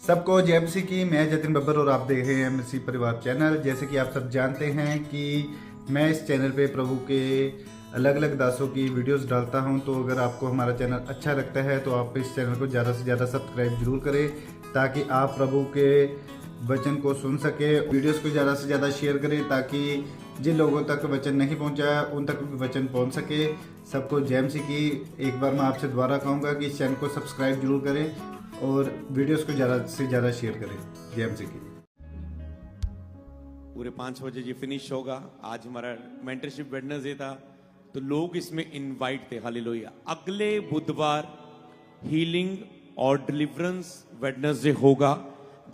सबको जय मसीह की। मैं जतिन बब्बर और आप देख रहे हैं मसीह परिवार चैनल। जैसे कि आप सब जानते हैं कि मैं इस चैनल पे प्रभु के अलग अलग दासों की वीडियोस डालता हूं, तो अगर आपको हमारा चैनल अच्छा लगता है तो आप इस चैनल को ज़्यादा से ज़्यादा सब्सक्राइब जरूर करें, ताकि आप प्रभु के वचन को सुन सके। वीडियोस को ज़्यादा से ज़्यादा शेयर करें, ताकि जिन लोगों तक वचन नहीं पहुंचा उन तक भी वचन पहुंच सके। सबको जय मसीह की। एक बार मैं आपसे दोबारा कहूँगा कि इस चैनल को सब्सक्राइब जरूर करें और वीडियोस को ज़्यादा से ज़्यादा शेयर करें। जय मसीह की। पूरे 5 बजे ये फिनिश होगा। आज हमारा मेंटरशिप वेडनेसडे था, तो लोग इसमें इनवाइट थे। हालेलुया। अगले बुधवार हीलिंग और डिलीवरेंस वेडनेसडे होगा।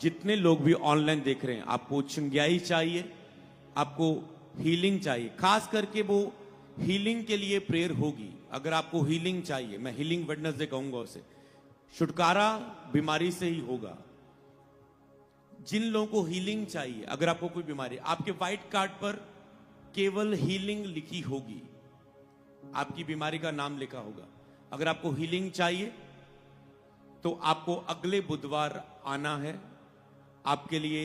जितने लोग भी ऑनलाइन देख रहे हैं, आपको चंगाई चाहिए, आपको हीलिंग चाहिए, खास करके वो हीलिंग के लिए प्रेयर होगी। अगर आपको हीलिंग चाहिए, मैं हीलिंग वेडनेसडे कहूंगा उसे, छुटकारा बीमारी से ही होगा। जिन लोगों को हीलिंग चाहिए, अगर आपको कोई बीमारी, आपके व्हाइट कार्ड पर केवल हीलिंग लिखी होगी, आपकी बीमारी का नाम लिखा होगा। अगर आपको हीलिंग चाहिए तो आपको अगले बुधवार आना है। आपके लिए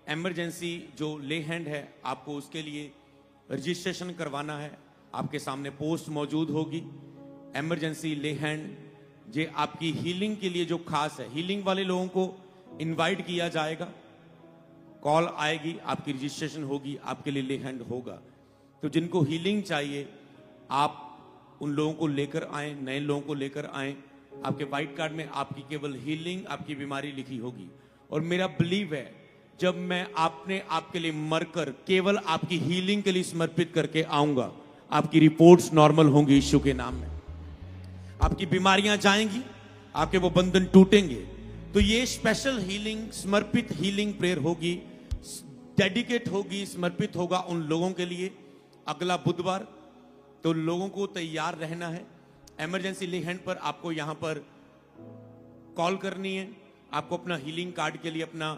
इमरजेंसी जो ले हैंड है, आपको उसके लिए रजिस्ट्रेशन करवाना है। आपके सामने पोस्ट मौजूद होगी। इमरजेंसी ले हैंड जे आपकी हीलिंग के लिए जो खास है, हीलिंग वाले लोगों को इनवाइट किया जाएगा। कॉल आएगी, आपकी रजिस्ट्रेशन होगी, आपके लिए ले हैंड होगा। तो जिनको हीलिंग चाहिए, आप उन लोगों को लेकर आए, नए लोगों को लेकर आए। आपके व्हाइट कार्ड में आपकी केवल हीलिंग, आपकी बीमारी लिखी होगी। और मेरा बिलीव है, जब मैं आपके लिए मरकर केवल आपकी हीलिंग के लिए समर्पित करके आऊंगा, आपकी रिपोर्ट्स नॉर्मल होंगी यीशु के नाम में। आपकी बीमारियां जाएंगी, आपके वो बंधन टूटेंगे। तो ये स्पेशल हीलिंग, समर्पित हीलिंग प्रेयर होगी, डेडिकेट होगी, समर्पित होगा उन लोगों के लिए अगला बुधवार। तो लोगों को तैयार रहना है। इमरजेंसी ले हैंड पर आपको यहां पर कॉल करनी है। आपको अपना हीलिंग कार्ड के लिए अपना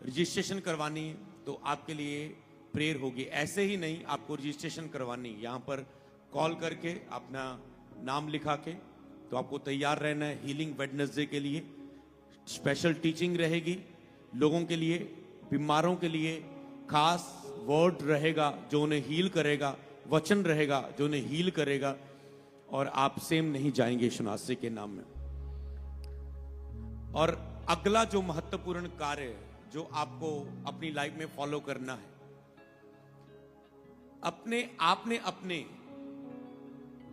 रजिस्ट्रेशन करवानी है, तो आपके लिए प्रेयर होगी। ऐसे ही नहीं, आपको रजिस्ट्रेशन करवानी है। यहां पर कॉल करके अपना नाम लिखा के, तो आपको तैयार रहना है हीलिंग वेडनेसडे के लिए। स्पेशल टीचिंग रहेगी लोगों के लिए, बीमारों के लिए खास वर्ड रहेगा जो उन्हें हील करेगा, वचन रहेगा जो उन्हें हील करेगा, और आप सेम नहीं जाएंगे यीशु मसीह के नाम में। और अगला जो महत्वपूर्ण कार्य है, जो आपको अपनी लाइफ में फॉलो करना है, आपने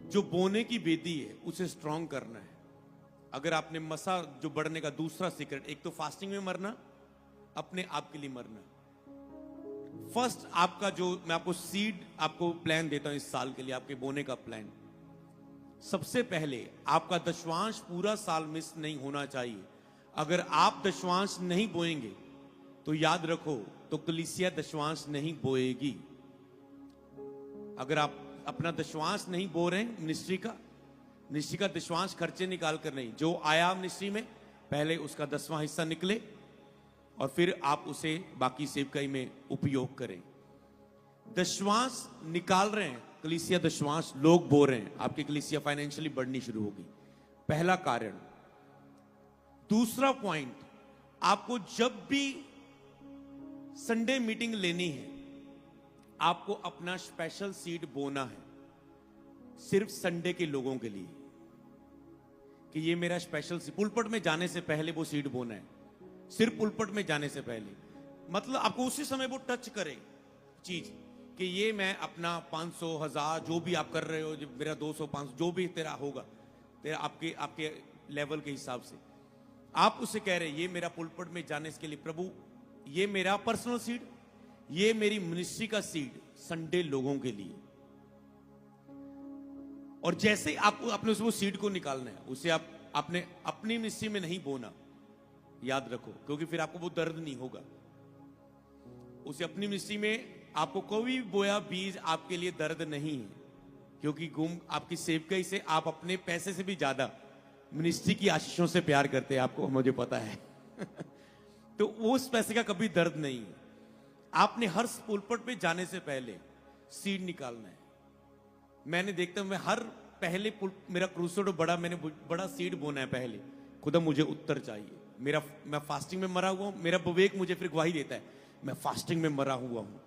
जो बोने की वेदी है उसे स्ट्रांग करना है। अगर आपने मसा जो बढ़ने का दूसरा सीक्रेट, एक तो फास्टिंग में मरना, अपने आप के लिए मरना। फर्स्ट आपका जो मैं आपको सीड, आपको प्लान देता हूं इस साल के लिए, आपके बोने का प्लान। सबसे पहले आपका दशवांश पूरा साल मिस नहीं होना चाहिए। अगर आप दशवांश नहीं बोएंगे तो याद रखो, तो कलीसिया दशवांश नहीं बोएगी। अगर आप अपना दशवांश नहीं बो रहे हैं, मिनिस्ट्री का दशवांश खर्चे निकाल कर नहीं, जो आया मिनिस्ट्री में पहले उसका 10वां हिस्सा निकले और फिर आप उसे बाकी सेवकाई में उपयोग करें। दशवांश निकाल रहे हैं, कलीसिया दशवांश लोग बो रहे हैं, आपकी कलीसिया फाइनेंशियली बढ़नी शुरू होगी। पहला कारण। दूसरा पॉइंट, आपको जब भी संडे मीटिंग लेनी है, आपको अपना स्पेशल सीड बोना है, सिर्फ संडे के लोगों के लिए, कि ये मेरा स्पेशल सीड। पुलपट में जाने से पहले वो सीड बोना है, सिर्फ पुलपट में जाने से पहले। मतलब आपको उसी समय वो टच करे चीज, कि ये मैं अपना 500, 1000 जो भी आप कर रहे हो, मेरा 200, 500 जो भी तेरा होगा, तेरा आपके लेवल के हिसाब से आप उससे कह रहे हैं, ये मेरा पुलपट में जाने के लिए प्रभु, ये मेरा पर्सनल सीड, ये मेरी मिनिस्ट्री का सीड संडे लोगों के लिए। और जैसे आपको अपने उस वो सीड को निकालना है, उसे आप अपने अपनी मिनिस्ट्री में नहीं बोना, याद रखो, क्योंकि फिर आपको वो दर्द नहीं होगा। उसे अपनी मिनिस्ट्री में आपको कोई बोया बीज आपके लिए दर्द नहीं है, क्योंकि आपकी सेवकाई से आप अपने पैसे से भी ज्यादा मिनिस्ट्री की आशीषों से प्यार करते हैं, आपको मुझे पता है। तो उस पैसे का कभी दर्द नहीं है। आपने हर पुलपट पे जाने से पहले सीड निकालना है। मैंने देखता हूं, मैं हर पहले मेरा क्रूसेड बड़ा, मैंने बड़ा सीड बोना है पहले, खुदा मुझे उत्तर चाहिए। मैं फास्टिंग में मरा हुआ हूं। मेरा विवेक मुझे फिर गवाही देता है, मैं फास्टिंग में मरा हुआ हूं,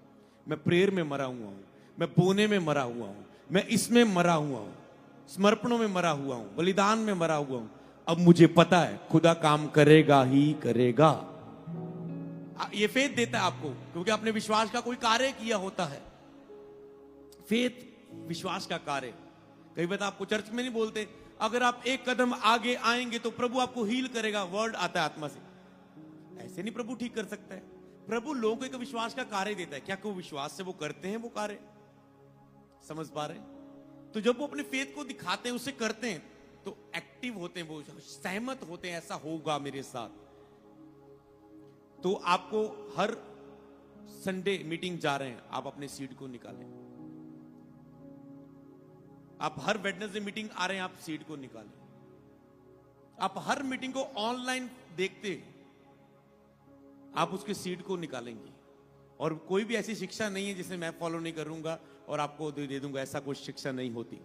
मैं प्रेयर में मरा हुआ हूं, मैं बोने में मरा हुआ हूं, मैं इसमें मरा हुआ हूं, समर्पणों में मरा हुआ हूं, बलिदान में मरा हुआ हूं। अब मुझे पता है खुदा काम करेगा ही करेगा। ये फेथ देता है आपको, क्योंकि आपने विश्वास का कोई कार्य किया होता है। फेथ विश्वास का कार्य। कई बार आपको चर्च में नहीं बोलते, अगर आप एक कदम आगे आएंगे तो प्रभु आपको हील करेगा, वर्ड आता है आत्मा से। ऐसे नहीं प्रभु ठीक कर सकता है। प्रभु लोगों को एक विश्वास का कार्य देता है। क्या को विश्वास से वो करते हैं वो कार्य? समझ पा रहे हैं? तो जब वो अपने फेथ को दिखाते हैं, उसे करते हैं, तो एक्टिव होते हैं, वो सहमत होते हैं, ऐसा होगा मेरे साथ। तो आपको हर संडे मीटिंग जा रहे हैं, आप अपने सीट को निकालें। आप हर वेडनेसडे मीटिंग आ रहे हैं, आप सीट को निकालें। आप हर मीटिंग को ऑनलाइन देखते हैं, आप उसके सीट को निकालेंगे। और कोई भी ऐसी शिक्षा नहीं है जिसे मैं फॉलो नहीं करूंगा और आपको दे दूंगा, ऐसा कोई शिक्षा नहीं होती।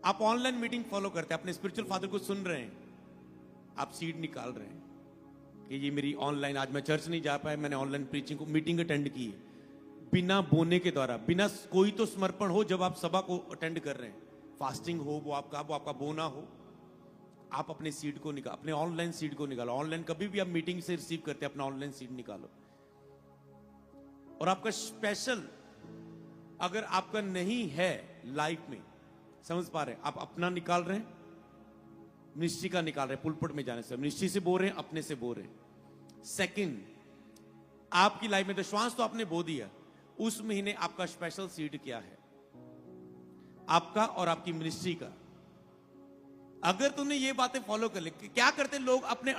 आप ऑनलाइन मीटिंग फॉलो करते हैं, अपने स्पिरिचुअल फादर को सुन रहे हैं, आप सीट निकाल रहे हैं कि ये मेरी ऑनलाइन, आज मैं चर्च नहीं जा पाया, मैंने ऑनलाइन प्रीचिंग को मीटिंग अटेंड की है, बिना बोने के द्वारा। बिना कोई तो समर्पण हो जब आप सभा को अटेंड कर रहे हैं, फास्टिंग हो, वो आपका बोना हो, आप अपने सीट को निकालो, अपने ऑनलाइन सीट को निकालो। ऑनलाइन कभी भी आप मीटिंग से रिसीव करते हैं, अपना ऑनलाइन सीट निकालो। और आपका स्पेशल अगर आपका नहीं है लाइफ में, समझ पा रहे हैं, आप अपना निकाल रहे हैं, मिनिस्ट्री का निकाल रहे हैं। पुलपट में जाने से मिनिस्ट्री से बोल रहे हैं, अपने से बोल रहे हैं। सेकंड, आपकी लाइफ में विश्वास तो आपने बो दिया, उस महीने आपका स्पेशल सीड क्या है, आपका और आपकी मिनिस्ट्री का। अगर तुमने ये बातें फॉलो कर ली, क्या करते लोग अपने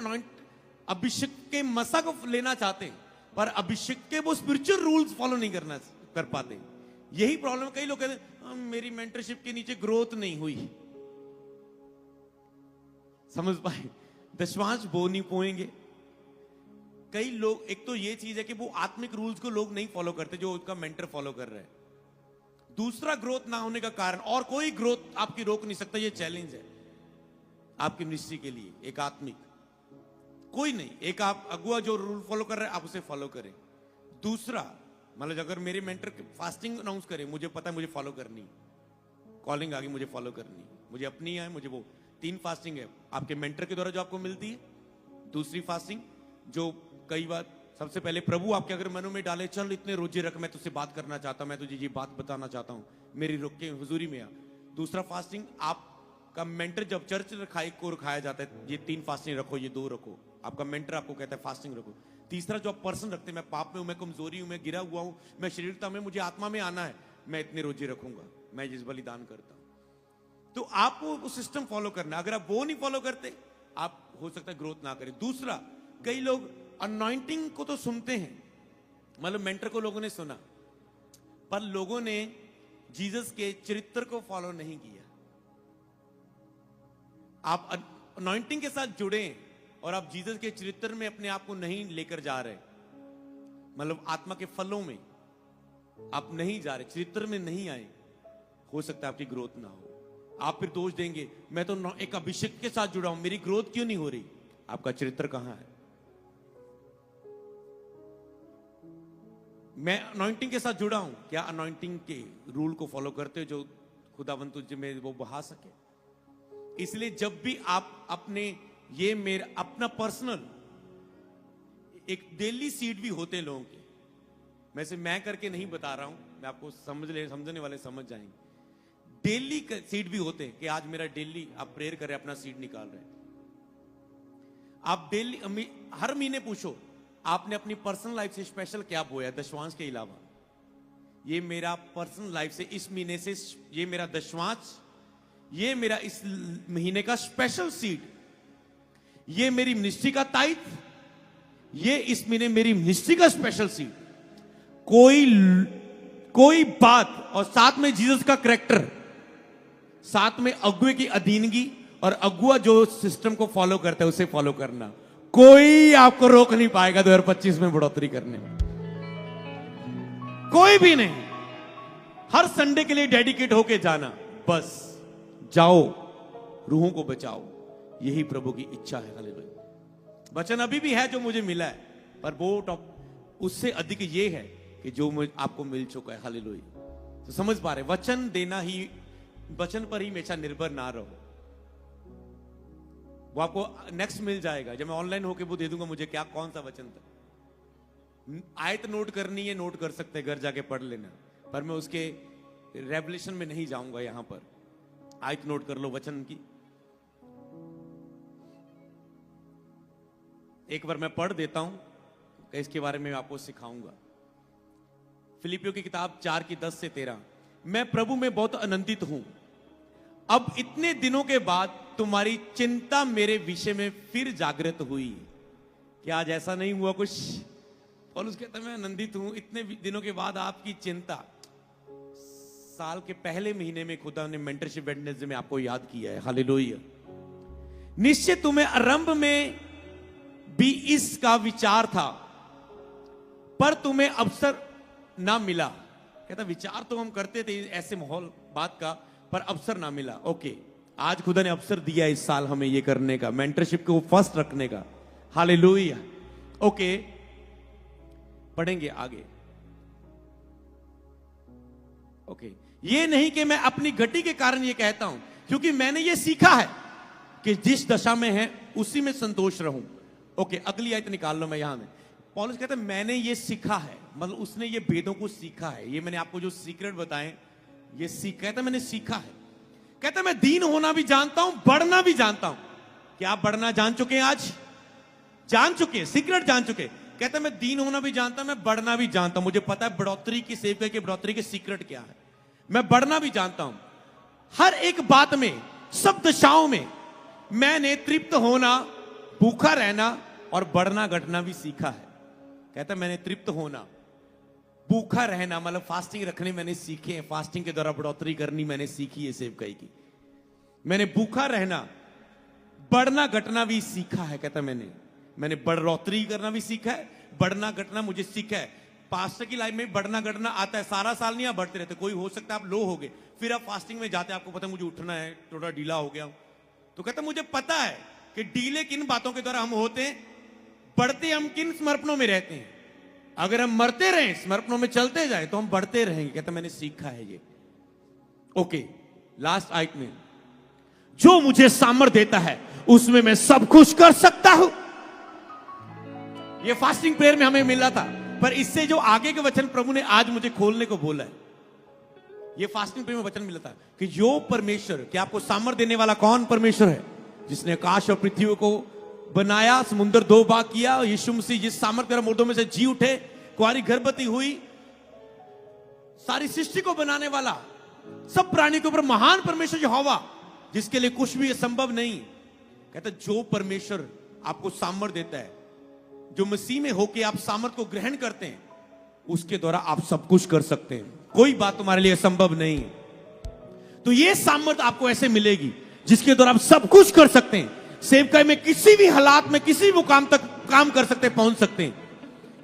अभिषेक के मसा को लेना चाहते हैं, पर अभिषेक के वो स्पिरिचुअल रूल्स फॉलो नहीं कर पाते। यही प्रॉब्लम। कई लोग कहते हैं मेरी मेंटरशिप के नीचे ग्रोथ नहीं हुई। समझ पाए? दशवांश बो नहीं पोएंगे। कई लोग, एक तो ये चीज है कि वो आत्मिक रूल्स को लोग नहीं फॉलो करते जो उसका मेंटर फॉलो कर रहा है। दूसरा, ग्रोथ ना होने का कारण, और कोई ग्रोथ आपकी रोक नहीं सकता। ये चैलेंज है आपकी मिनिस्ट्री के लिए, एक आत्मिक। कोई नहीं, एक आप अगुआ जो रूल फॉलो कर रहे हैं, आप उसे फॉलो करें। दूसरा, मतलब अगर मेरे मेंटर फास्टिंग अनाउंस करे, मुझे पता है मुझे फॉलो करनी, कॉलिंग आ गई, मुझे फॉलो करनी, मुझे अपनी है, मुझे वो 3 फास्टिंग है आपके मेंटर के द्वारा जो आपको मिलती है। दूसरी फास्टिंग जो कई बार, सबसे पहले प्रभु आपके अगर मनो में डाले, चल इतने रोजे रख, मैं तुझसे बात करना चाहता हूं, मैं तुझे ये बात बताना चाहता हूं, मेरी रुक के हुजूरी में आ। दूसरा फास्टिंग, आपका मेंटर जब चर्च को रखाया जाता है, ये 3 फास्टिंग रखो, ये 2 रखो, आपका मेंटर आपको कहता है फास्टिंग रखो। तीसरा, जो आप पर्सन रखते हैं, मैं पाप में हूं, मैं कमजोरी हूं, मैं गिरा हुआ हूं, मैं शरीरता में, मुझे आत्मा में आना है, मैं इतने रोजे रखूंगा, मैं जिस बलिदान करता हूं। तो आपको वो सिस्टम फॉलो करना है। अगर आप वो नहीं फॉलो करते, आप हो सकता है ग्रोथ ना करें। दूसरा, कई लोग अनॉइंटिंग को तो सुनते हैं, मतलब मेंटर को लोगों ने सुना, पर लोगों ने जीसस के चरित्र को फॉलो नहीं किया। आप अनॉइंटिंग के साथ जुड़े और आप जीसस के चरित्र में अपने आप को नहीं लेकर जा रहे, मतलब आत्मा के फलों में आप नहीं जा रहे, चरित्र में नहीं आए, हो सकता है आपकी ग्रोथ ना हो। आप फिर दोष देंगे, मैं तो एक अभिषेक के साथ जुड़ा हूं, मेरी ग्रोथ क्यों नहीं हो रही? आपका चरित्र कहां है? मैं अनॉइंटिंग के साथ जुड़ा हूं, क्या अनॉइंटिंग के रूल को फॉलो करते हो जो खुदावंत तुझ में वो बहा सके? इसलिए जब भी आप अपने, ये मेरा अपना पर्सनल एक डेली सीड भी होते हैं लोगों के, मैं करके नहीं बता रहा हूं, मैं आपको समझने वाले समझ जाएंगे। डेली सीड भी होते हैं कि आज मेरा डेली आप प्रेयर करें, अपना सीड निकाल रहे हैं। आप डेली हर महीने पूछो, आपने अपनी पर्सनल लाइफ से स्पेशल क्या बोया दशवांश के अलावा? ये मेरा पर्सनल लाइफ से इस महीने से, ये मेरा दशवांश, ये मेरा इस महीने का स्पेशल सीड, ये मेरी मिनिस्ट्री का ताइथ, ये इस महीने मेरी मिनिस्ट्री का स्पेशल सीड। कोई बात, और साथ में जीसस का कैरेक्टर, साथ में अगुए की अधीनगी, और अगुआ जो सिस्टम को फॉलो करता है उसे फॉलो करना। कोई आपको रोक नहीं पाएगा 2025 में बढ़ोतरी करने में, कोई भी नहीं। हर संडे के लिए डेडिकेट होके जाना, बस जाओ, रूहों को बचाओ, यही प्रभु की इच्छा है। हालेलुया। वचन अभी भी है जो मुझे मिला है, पर वो टॉप उससे अधिक ये है कि जो आपको मिल चुका है। हालेलुया। तो समझ पा रहे, वचन देना ही, वचन पर ही हमेशा निर्भर ना रहो। वो आपको नेक्स्ट मिल जाएगा। जब मैं ऑनलाइन होके वो दे दूंगा मुझे क्या, कौन सा वचन था, आयत नोट करनी है, नोट कर सकते हैं, घर जाके पढ़ लेना, पर मैं उसके रेवलेशन में नहीं जाऊंगा। यहां पर आयत नोट कर लो वचन की। एक बार मैं पढ़ देता हूं, इसके बारे में आपको सिखाऊंगा। फिलिपियों की किताब 4 की 10 से 13। मैं प्रभु में बहुत आनंदित हूं, अब इतने दिनों के बाद तुम्हारी चिंता मेरे विषय में फिर जागृत हुई। क्या आज ऐसा नहीं हुआ कुछ? पौलुस कहता है मैं आनंदित हूं, इतने दिनों के बाद आपकी चिंता। साल के पहले महीने में खुदा ने मेंटरशिप वेडनेसडे में आपको याद किया है। हालेलुया। निश्चय तुम्हें आरंभ में भी इसका विचार था, पर तुम्हें अवसर ना मिला। कहता विचार तो हम करते थे ऐसे माहौल बात का, पर अवसर ना मिला। ओके, आज खुदा ने अवसर दिया इस साल हमें ये करने का, मेंटरशिप को फर्स्ट रखने का। हालेलुया। ओके, पढ़ेंगे आगे। ओके, ये नहीं कि मैं अपनी गति के कारण ये कहता हूं, क्योंकि मैंने ये सीखा है कि जिस दशा में है उसी में संतोष रहूं। ओके, अगली आयत निकाल लो। मैं यहां में पौलुस कहता है मैंने ये सीखा है, मतलब उसने ये वेदों को सीखा है। ये मैंने आपको जो सीक्रेट बताए ये कहता मैंने सीखा है। कहता मैं दीन होना भी जानता हूं, बढ़ना भी जानता हूं। क्या आप बढ़ना जान चुके हैं? आज जान चुके हैं, सीक्रेट जान चुके। कहता मैं दीन होना भी जानता हूं, मैं बढ़ना भी जानता हूं। मुझे पता है बढ़ोतरी की, सेवक की बढ़ोतरी की सीक्रेट क्या है। मैं बढ़ना भी जानता हूं। हर एक बात में, सब दशाओं में मैंने तृप्त होना, भूखा रहना और बढ़ना घटना भी सीखा है। कहता मैंने तृप्त होना, भूखा रहना, मतलब फास्टिंग रखने मैंने सीखे हैं। फास्टिंग के द्वारा बढ़ोतरी करनी मैंने सीखी है सेवकाई की। मैंने भूखा रहना, बढ़ना घटना भी सीखा है। कहता मैंने बढ़ोतरी करना भी सीखा है, बढ़ना घटना मुझे सीखा है। पास्टर की लाइफ में बढ़ना घटना आता है, सारा साल नहीं आप बढ़ते रहते। कोई हो सकता है आप लो हो गए, फिर आप फास्टिंग में जाते हैं, आपको पता है मुझे उठना है, थोड़ा ढीला हो गया। तो कहता मुझे पता है कि ढीले किन बातों के द्वारा हम होते हैं, बढ़ते हम किन समर्पणों में रहते हैं। अगर हम मरते रहें, समर्पणों में चलते जाए, तो हम बढ़ते रहेंगे। कहता मैंने सीखा है ये। ओके, लास्ट आयत में, जो मुझे सामर्थ्य देता है उसमें मैं सब कुछ कर सकता हूं। ये फास्टिंग प्रेयर में हमें मिला था, पर इससे जो आगे के वचन प्रभु ने आज मुझे खोलने को बोला है, ये फास्टिंग प्रेयर में वचन मिला था कि जो परमेश्वर, क्या आपको सामर्थ्य देने वाला कौन परमेश्वर है? जिसने आकाश और पृथ्वी को बनाया, समुद्र 2 भाग किया, यीशु मसीह जिस सामर्थ्य मुर्दों में से जी उठे, कुंवारी गर्भवती हुई, सारी सृष्टि को बनाने वाला, सब प्राणी के ऊपर महान परमेश्वर यहोवा, जिसके लिए कुछ भी असंभव नहीं। कहता जो परमेश्वर आपको सामर्थ्य देता है, जो मसीह में होके आप सामर्थ्य को ग्रहण करते हैं, उसके द्वारा आप सब कुछ कर सकते हैं। कोई बात तुम्हारे लिए असंभव नहीं है। तो ये सामर्थ्य आपको ऐसे मिलेगी जिसके द्वारा आप सब कुछ कर सकते हैं। सेवकाई में किसी भी हालात में, किसी भी मुकाम तक काम कर सकते हैं, पहुंच सकते हैं,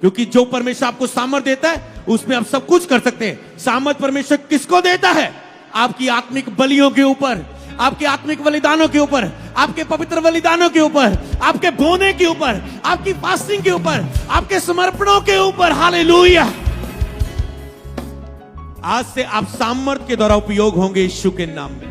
क्योंकि जो परमेश्वर आपको सामर्थ्य देता है उसमें आप सब कुछ कर सकते हैं। सामर्थ्य परमेश्वर किसको देता है? आपकी आत्मिक बलियों के ऊपर, आपके आत्मिक बलिदानों के ऊपर, आपके पवित्र बलिदानों के ऊपर, आपके बोने के ऊपर, आपकी फास्टिंग के ऊपर, आपके समर्पणों के ऊपर। हालेलुया। आज से आप सामर्थ्य के द्वारा उपयोग होंगे यीशु के नाम में।